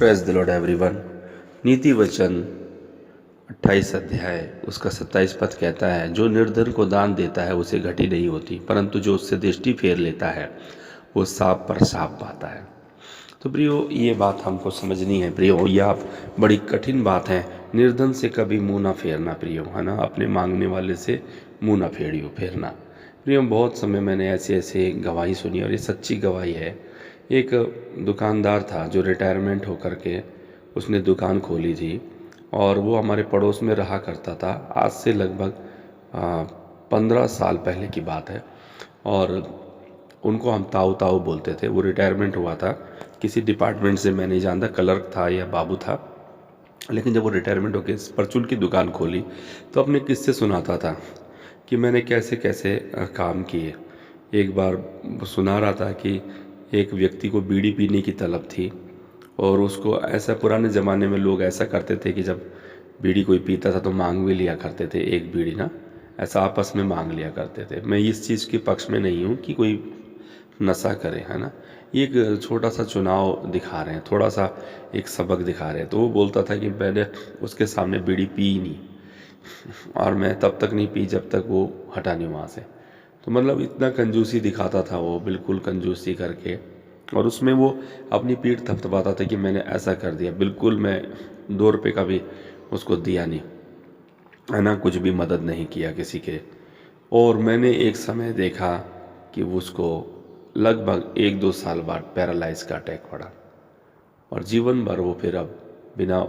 Praise the Lord everyone. नीति वचन 28 अध्याय उसका 27 पद कहता है, जो निर्धन को दान देता है उसे घटी नहीं होती, परंतु जो उससे दृष्टि फेर लेता है वो साप पर साप पाता है। तो प्रियो, ये बात हमको समझनी है प्रियो, यह बड़ी कठिन बात है। निर्धन से कभी मुंह ना फेरना प्रियो, है ना। अपने मांगने वाले से मुंह ना फेरना प्रियो। बहुत समय मैंने ऐसे ऐसे गवाही सुनी और ये सच्ची गवाही है। एक दुकानदार था जो रिटायरमेंट होकर के उसने दुकान खोली थी और वो हमारे पड़ोस में रहा करता था। आज से लगभग 15 साल पहले की बात है। और उनको हम ताऊ ताऊ बोलते थे। वो रिटायरमेंट हुआ था किसी डिपार्टमेंट से, मैं नहीं जानता क्लर्क था या बाबू था। लेकिन जब वो रिटायरमेंट होकर परचून की दुकान खोली तो अपने किस्से सुनाता था कि मैंने कैसे कैसे काम किए। एक बार सुना रहा था कि एक व्यक्ति को बीड़ी पीने की तलब थी और उसको ऐसा, पुराने ज़माने में लोग ऐसा करते थे कि जब बीड़ी कोई पीता था तो मांग भी लिया करते थे, एक बीड़ी ना, ऐसा आपस में मांग लिया करते थे। मैं इस चीज़ के पक्ष में नहीं हूँ कि कोई नशा करे, है ना। ये एक छोटा सा चुनाव दिखा रहे हैं, थोड़ा सा एक सबक दिखा रहे हैं। तो वो बोलता था कि मैंने उसके सामने बीड़ी पी नहीं और मैं तब तक नहीं पी जब तक वो हटा नहीं वहाँ से। तो मतलब इतना कंजूसी दिखाता था वो, बिल्कुल कंजूसी करके। और उसमें वो अपनी पीठ थपथपाता था कि मैंने ऐसा कर दिया। बिल्कुल मैं 2 रुपये का भी उसको दिया नहीं, है ना, कुछ भी मदद नहीं किया किसी के। और मैंने एक समय देखा कि उसको लगभग 1-2 साल बाद पैरालाइज का अटैक पड़ा और जीवन भर वो फिर अब बिना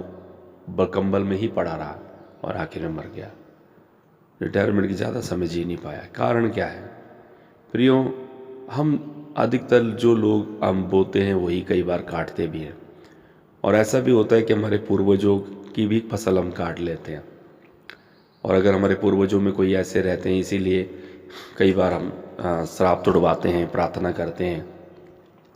कंबल में ही पड़ा रहा और आखिर में मर गया। रिटायरमेंट की ज़्यादा समय जी नहीं पाया। कारण क्या है प्रियो? हम अधिकतर जो लोग हम बोते हैं वही कई बार काटते भी हैं। और ऐसा भी होता है कि हमारे पूर्वजों की भी फसल हम काट लेते हैं। और अगर हमारे पूर्वजों में कोई ऐसे रहते हैं, इसीलिए कई बार हम श्राप तुड़वाते हैं, प्रार्थना करते हैं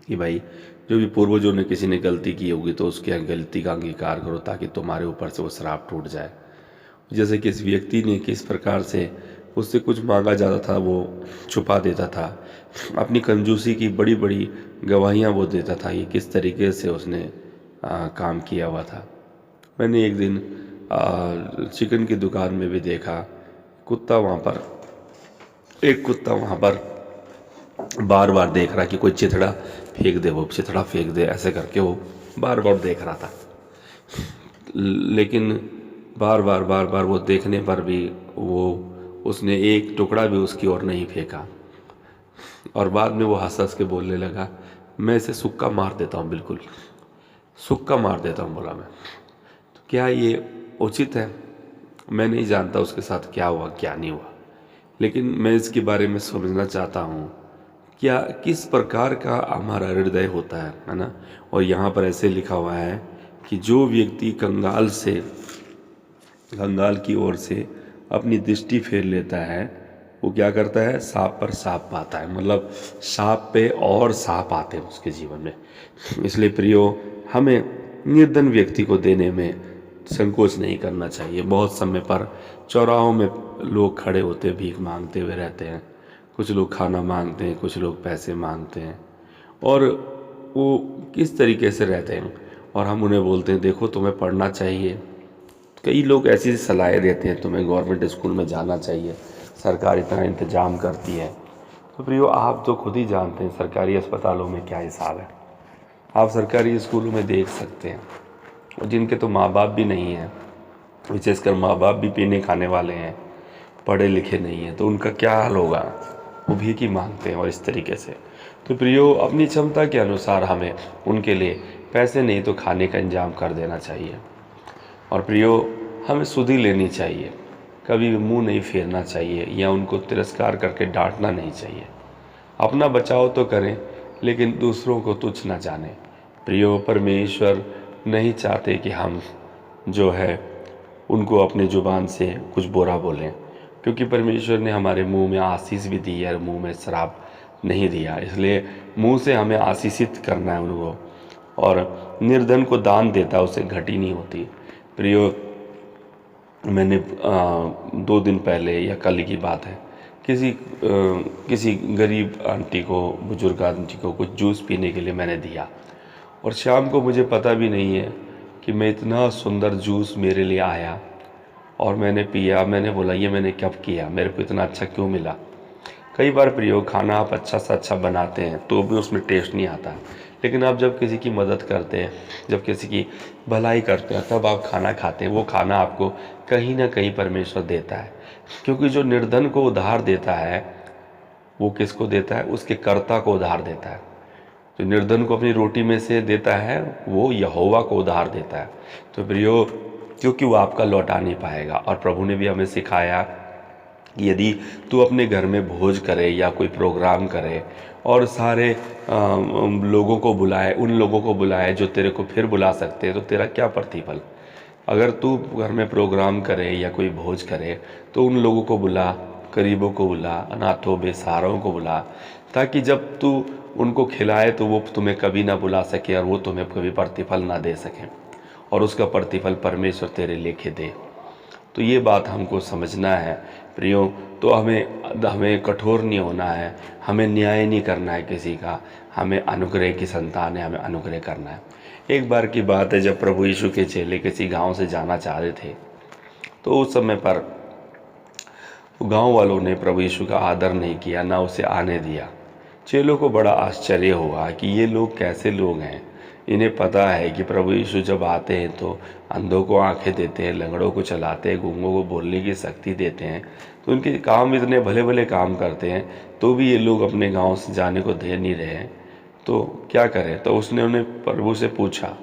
कि भाई जो भी पूर्वजों ने किसी ने गलती की होगी तो उसके गलती का अंगीकार करो ताकि तुम्हारे ऊपर से वो श्राप टूट जाए। जैसे किस व्यक्ति ने किस प्रकार से उससे कुछ मांगा जाता था वो छुपा देता था, अपनी कंजूसी की बड़ी बड़ी गवाहियाँ वो देता था। ये किस तरीके से उसने काम किया हुआ था। मैंने एक दिन चिकन की दुकान में भी देखा, एक कुत्ता वहाँ पर बार बार देख रहा कि कोई चिथड़ा फेंक दे, वो चिथड़ा फेंक दे, ऐसे करके वो बार बार देख रहा था। लेकिन बार बार वो देखने पर भी उसने एक टुकड़ा भी उसकी ओर नहीं फेंका। और बाद में वो हंस के बोलने लगा, मैं इसे सुक्का मार देता हूँ, बिल्कुल सुक्का मार देता हूँ, बोला मैं। तो क्या ये उचित है? मैं नहीं जानता उसके साथ क्या हुआ क्या नहीं हुआ, लेकिन मैं इसके बारे में समझना चाहता हूँ क्या किस प्रकार का हमारा हृदय होता है ना। और यहाँ पर ऐसे लिखा हुआ है कि जो व्यक्ति कंगाल की ओर से अपनी दृष्टि फेर लेता है वो क्या करता है? सांप पर सांप पाता है। मतलब सांप पे और सांप आते हैं उसके जीवन में। इसलिए प्रियो, हमें निर्धन व्यक्ति को देने में संकोच नहीं करना चाहिए। बहुत समय पर चौराहों में लोग खड़े होते भीख मांगते हुए रहते हैं। कुछ लोग खाना मांगते हैं, कुछ लोग पैसे मांगते हैं, और वो किस तरीके से रहते हैं। और हम उन्हें बोलते हैं देखो तुम्हें पढ़ना चाहिए। कई लोग ऐसी सलाहें देते हैं तुम्हें गवर्नमेंट स्कूल में जाना चाहिए, सरकार इतना इंतजाम करती है। तो प्रियो, आप तो खुद ही जानते हैं सरकारी अस्पतालों में क्या हिसाब है। आप सरकारी स्कूलों में देख सकते हैं, और जिनके तो माँ बाप भी नहीं हैं, विशेषकर माँ बाप भी पीने खाने वाले हैं, पढ़े लिखे नहीं हैं, तो उनका क्या हाल होगा? वो भीख ही मांगते हैं और इस तरीके से। तो प्रियो, अपनी क्षमता के अनुसार हमें उनके लिए पैसे नहीं तो खाने का इंतजाम कर देना चाहिए। और प्रियो, हमें सुधि लेनी चाहिए, कभी भी मुंह नहीं फेरना चाहिए या उनको तिरस्कार करके डांटना नहीं चाहिए। अपना बचाव तो करें लेकिन दूसरों को तुच्छ न जाने। प्रियो, परमेश्वर नहीं चाहते कि हम जो है उनको अपने ज़ुबान से कुछ बुरा बोलें, क्योंकि परमेश्वर ने हमारे मुंह में आशीष भी दी है और मुंह में श्राप नहीं दिया। इसलिए मुंह से हमें आशीषित करना है उनको। और निर्धन को दान देता उसे घटी नहीं होती। प्रियो, मैंने 2 दिन पहले या कल की बात है, किसी गरीब आंटी को, बुजुर्ग आंटी को कुछ जूस पीने के लिए मैंने दिया। और शाम को मुझे पता भी नहीं है कि मैं इतना सुंदर जूस मेरे लिए आया और मैंने पिया। मैंने बोला ये मैंने कब किया, मेरे को इतना अच्छा क्यों मिला। कई बार प्रियो, खाना आप अच्छा से अच्छा बनाते हैं तो भी उसमें टेस्ट नहीं आता, लेकिन आप जब किसी की मदद करते हैं, जब किसी की भलाई करते हैं, तब आप खाना खाते हैं। वो खाना आपको कहीं ना कहीं परमेश्वर देता है, क्योंकि जो निर्धन को उधार देता है वो किसको देता है? उसके कर्ता को उधार देता है। जो निर्धन को अपनी रोटी में से देता है वो यहोवा को उधार देता है। तो प्रियो, क्योंकि वो आपका लौटा नहीं पाएगा। और प्रभु ने भी हमें सिखाया कि यदि तू अपने घर में भोज करे या कोई प्रोग्राम करे और सारे लोगों को बुलाए, उन लोगों को बुलाए जो तेरे को फिर बुला सकते हैं, तो तेरा क्या प्रतिफल। अगर तू घर में प्रोग्राम करे या कोई भोज करे तो उन लोगों को बुला, गरीबों को बुला, अनाथों बेसहारों को बुला, ताकि जब तू उनको खिलाए तो वो तुम्हें कभी ना बुला सके और वो तुम्हें कभी प्रतिफल ना दे सके, और उसका प्रतिफल परमेश्वर तेरे लेके दे। तो ये बात हमको समझना है प्रियो। तो हमें कठोर नहीं होना है, हमें न्याय नहीं करना है किसी का, हमें अनुग्रह की संतान है, हमें अनुग्रह करना है। एक बार की बात है, जब प्रभु यीशु के चेले किसी गांव से जाना चाह रहे थे, तो उस समय पर गांव वालों ने प्रभु यीशु का आदर नहीं किया, ना उसे आने दिया। चेलों को बड़ा आश्चर्य हुआ कि ये लोग कैसे लोग हैं। इन्हें पता है कि प्रभु यीशु जब आते हैं तो अंधों को आंखें देते हैं, लंगड़ों को चलाते हैं, गूंगों को बोलने की शक्ति देते हैं। तो उनके काम इतने भले भले काम करते हैं, तो भी ये लोग अपने गांव से जाने को दे नहीं रहे हैं। तो क्या करें? तो उसने उन्हें प्रभु से पूछा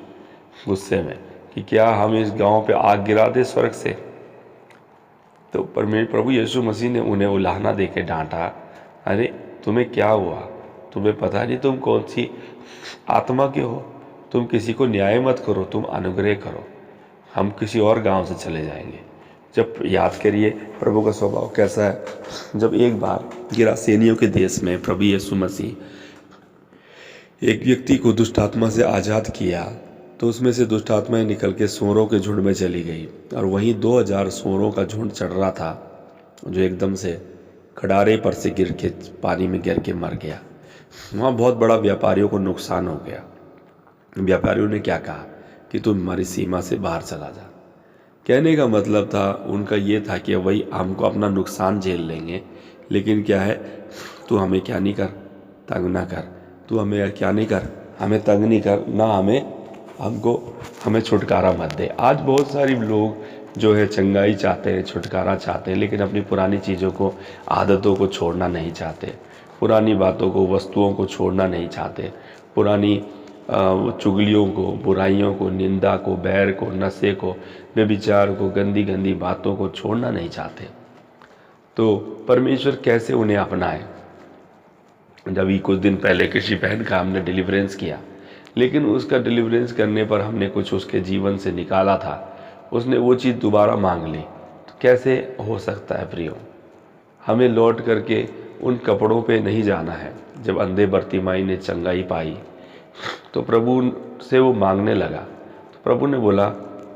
गुस्से में कि क्या हम इस गांव पे आग गिरा दें स्वर्ग से? तो प्रभु यीशु मसीह ने उन्हें उलाहना दे के डांटा, अरे तुम्हें क्या हुआ? तुम्हें पता नहीं तुम कौन सी आत्मा के हो? तुम किसी को न्याय मत करो, तुम अनुग्रह करो। हम किसी और गांव से चले जाएंगे। जब याद करिए प्रभु का स्वभाव कैसा है। जब एक बार गिरासेनियों के देश में प्रभु यीशु मसीह एक व्यक्ति को दुष्ट आत्मा से आज़ाद किया, तो उसमें से दुष्ट आत्माएं निकल के सूअरों के झुंड में चली गई, और वहीं 2000 सूअरों का झुंड चढ़ रहा था, जो एकदम से खड़ारे पर से गिर के पानी में गिर के मर गया। वहाँ बहुत बड़ा व्यापारियों को नुकसान हो गया। व्यापारियों ने क्या कहा कि तुम हमारी सीमा से बाहर चला जा। कहने का मतलब था उनका ये था कि वही हमको अपना नुकसान झेल लेंगे, लेकिन क्या है, तू हमें क्या नहीं कर, तंग ना कर। तू हमें क्या नहीं कर, हमें तंग नहीं कर, ना हमें छुटकारा मत दे। आज बहुत सारी लोग जो है चंगाई चाहते हैं, छुटकारा चाहते हैं, लेकिन अपनी पुरानी चीज़ों को, आदतों को छोड़ना नहीं चाहते, पुरानी बातों को, वस्तुओं को छोड़ना नहीं चाहते, पुरानी चुगलियों को, बुराइयों को, निंदा को, बैर को, नशे को, व्यभिचार को, गंदी गंदी बातों को छोड़ना नहीं चाहते। तो परमेश्वर कैसे उन्हें अपनाए? जब ही कुछ दिन पहले किसी बहन का हमने डिलीवरेंस किया, लेकिन उसका डिलीवरेंस करने पर हमने कुछ उसके जीवन से निकाला था, उसने वो चीज़ दोबारा मांग ली। तो कैसे हो सकता है प्रियो? हमें लौट करके उन कपड़ों पे नहीं जाना है। जब अंधे बर्तिमाई ने चंगाई पाई तो प्रभु से वो मांगने लगा, तो प्रभु ने बोला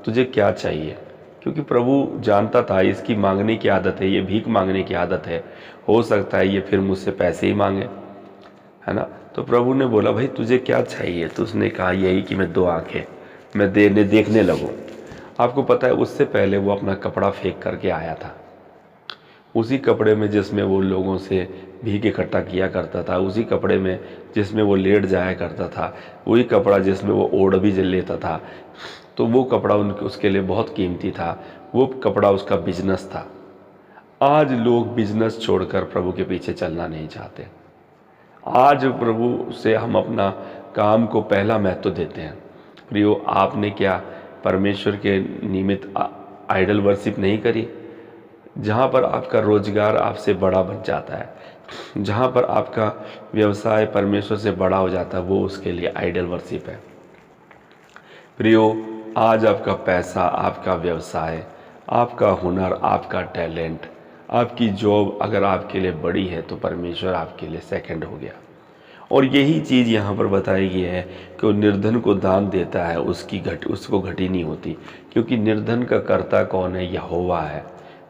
तुझे क्या चाहिए? क्योंकि प्रभु जानता था इसकी मांगने की आदत है, ये भीख मांगने की आदत है, हो सकता है ये फिर मुझसे पैसे ही मांगे, है ना। तो प्रभु ने बोला भाई तुझे क्या चाहिए? तो उसने कहा यही कि मैं 2 आंखें मैं देखने लगूं। आपको पता है उससे पहले वो अपना कपड़ा फेंक करके आया था, उसी कपड़े में जिसमें वो लोगों से भीख इकट्ठा किया करता था, उसी कपड़े में जिसमें वो लेट जाया करता था, वही कपड़ा जिसमें वो ओढ़ भी लेता था। तो वो कपड़ा उसके लिए बहुत कीमती था, वो कपड़ा उसका बिजनेस था। आज लोग बिजनेस छोड़कर प्रभु के पीछे चलना नहीं चाहते। आज प्रभु से हम अपना काम को पहला महत्व देते हैं। प्रियो, आपने क्या परमेश्वर के निमित्त आइडल वर्शिप नहीं करी? जहाँ पर आपका रोजगार आपसे बड़ा बन जाता है, जहाँ पर आपका व्यवसाय परमेश्वर से बड़ा हो जाता है, वो उसके लिए आइडल वर्शिप है। प्रियो, आज आपका पैसा, आपका व्यवसाय, आपका हुनर, आपका टैलेंट, आपकी जॉब अगर आपके लिए बड़ी है तो परमेश्वर आपके लिए सेकंड हो गया। और यही चीज़ यहाँ पर बताई गई है कि वो निर्धन को दान देता है, उसको घटी नहीं होती, क्योंकि निर्धन का कर्ता कौन है? यहोवा है।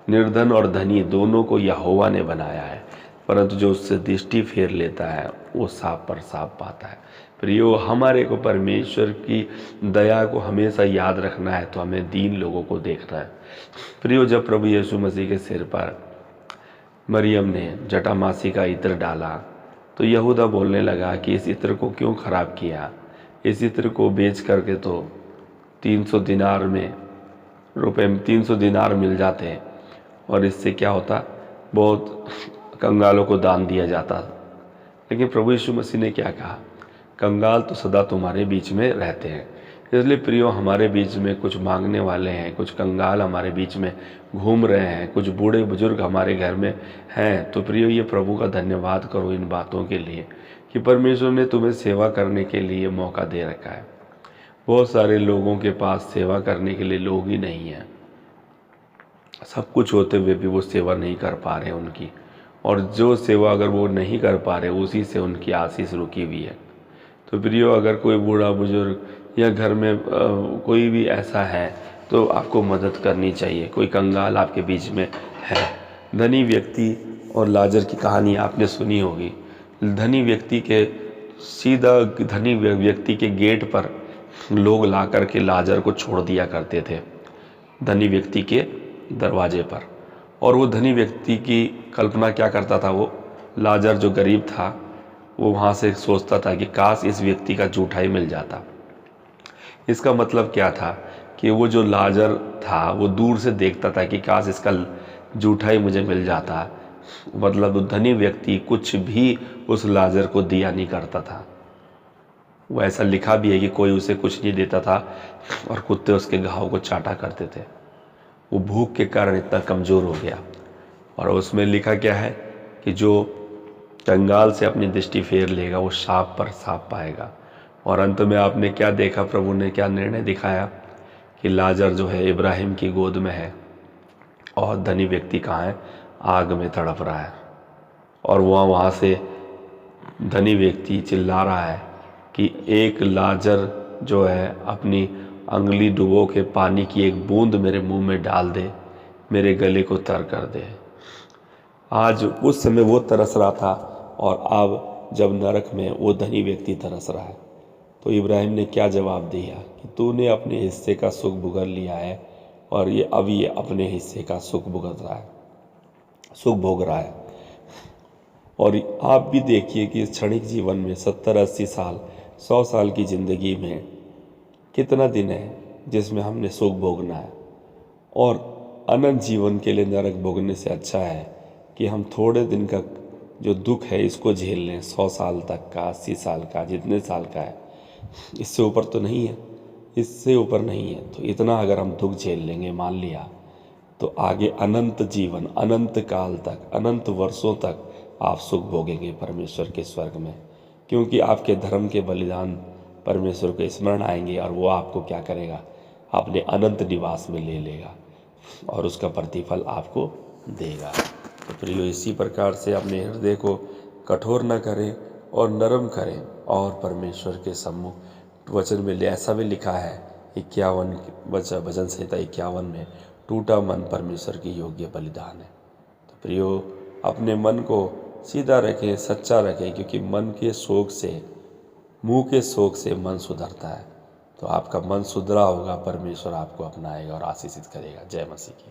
निर्धन और धनी दोनों को यहोवा ने बनाया है, परंतु जो उससे दृष्टि फेर लेता है वो साफ पर साफ पाता है। प्रियो, हमारे को परमेश्वर की दया को हमेशा याद रखना है तो हमें दीन लोगों को देखना है। प्रियो, जब प्रभु यीशु मसीह के सिर पर मरियम ने जटामासी का इत्र डाला तो यहूदा बोलने लगा कि इस इत्र को क्यों खराब किया, इस इत्र को बेच करके तो 300 दिनार में 300 दिनार मिल जाते और इससे क्या होता, बहुत कंगालों को दान दिया जाता। लेकिन प्रभु यीशु मसीह ने क्या कहा, कंगाल तो सदा तुम्हारे बीच में रहते हैं। इसलिए प्रियो, हमारे बीच में कुछ मांगने वाले हैं, कुछ कंगाल हमारे बीच में घूम रहे हैं, कुछ बूढ़े बुजुर्ग हमारे घर में हैं, तो प्रियो ये प्रभु का धन्यवाद करो इन बातों के लिए कि परमेश्वर ने तुम्हें सेवा करने के लिए मौका दे रखा है। बहुत सारे लोगों के पास सेवा करने के लिए लोग ही नहीं हैं, सब कुछ होते हुए भी वो सेवा नहीं कर पा रहे उनकी, और जो सेवा अगर वो नहीं कर पा रहे उसी से उनकी आशीष रुकी हुई है। तो प्रियो, अगर कोई बूढ़ा बुजुर्ग या घर में कोई भी ऐसा है तो आपको मदद करनी चाहिए। कोई कंगाल आपके बीच में है। धनी व्यक्ति और लाजर की कहानी आपने सुनी होगी। धनी व्यक्ति के सीधा धनी व्यक्ति के गेट पर लोग ला कर के लाजर को छोड़ दिया करते थे, धनी व्यक्ति के दरवाजे पर। और वो धनी व्यक्ति की कल्पना क्या करता था, वो लाजर जो गरीब था वो वहाँ से सोचता था कि काश इस व्यक्ति का जूठा ही मिल जाता। इसका मतलब क्या था कि वो जो लाजर था वो दूर से देखता था कि काश इसका जूठा ही मुझे मिल जाता। मतलब वो धनी व्यक्ति कुछ भी उस लाजर को दिया नहीं करता था। वो ऐसा लिखा भी है कि कोई उसे कुछ नहीं देता था और कुत्ते उसके घाव को चाटा करते थे। वो भूख के कारण इतना कमज़ोर हो गया। और उसमें लिखा क्या है कि जो कंगाल से अपनी दृष्टि फेर लेगा वो शाप पर शाप पाएगा। और अंत में आपने क्या देखा, प्रभु ने क्या निर्णय दिखाया कि लाजर जो है इब्राहिम की गोद में है और धनी व्यक्ति कहाँ है, आग में तड़प रहा है। और वहाँ से धनी व्यक्ति चिल्ला रहा है कि एक लाजर जो है अपनी अंगुली डुबो के पानी की एक बूंद मेरे मुंह में डाल दे, मेरे गले को तर कर दे। आज उस समय वो तरस रहा था और अब जब नरक में वो धनी व्यक्ति तरस रहा है, तो इब्राहिम ने क्या जवाब दिया कि तूने अपने हिस्से का सुख भुगत लिया है और ये अपने हिस्से का सुख भुगत रहा है, सुख भोग रहा है। और आप भी देखिए कि इस क्षणिक जीवन में 70-80 साल 100 साल की ज़िंदगी में कितना दिन है जिसमें हमने सुख भोगना है। और अनंत जीवन के लिए नरक भोगने से अच्छा है कि हम थोड़े दिन का जो दुख है इसको झेल लें, 100 साल तक का, 80 साल का, जितने साल का है, इससे ऊपर तो नहीं है, इससे ऊपर नहीं है। तो इतना अगर हम दुख झेल लेंगे, मान लिया, तो आगे अनंत जीवन, अनंत काल तक, अनंत वर्षों तक आप सुख भोगेंगे परमेश्वर के स्वर्ग में। क्योंकि आपके धर्म के बलिदान परमेश्वर को स्मरण आएंगे और वो आपको क्या करेगा, अपने अनंत निवास में ले लेगा और उसका प्रतिफल आपको देगा। तो प्रियो, इसी प्रकार से अपने हृदय को कठोर न करें और नरम करें। और परमेश्वर के सम्मुख वचन में ऐसा भी लिखा है 51 भजन संहिता 51 में, टूटा मन परमेश्वर की योग्य बलिदान है। तो प्रियो, अपने मन को सीधा रखें, सच्चा रखें, क्योंकि मन के शोक से, मुंह के शोक से मन सुधरता है। तो आपका मन सुधरा होगा, परमेश्वर आपको अपनाएगा और आशीषित करेगा। जय मसीह की।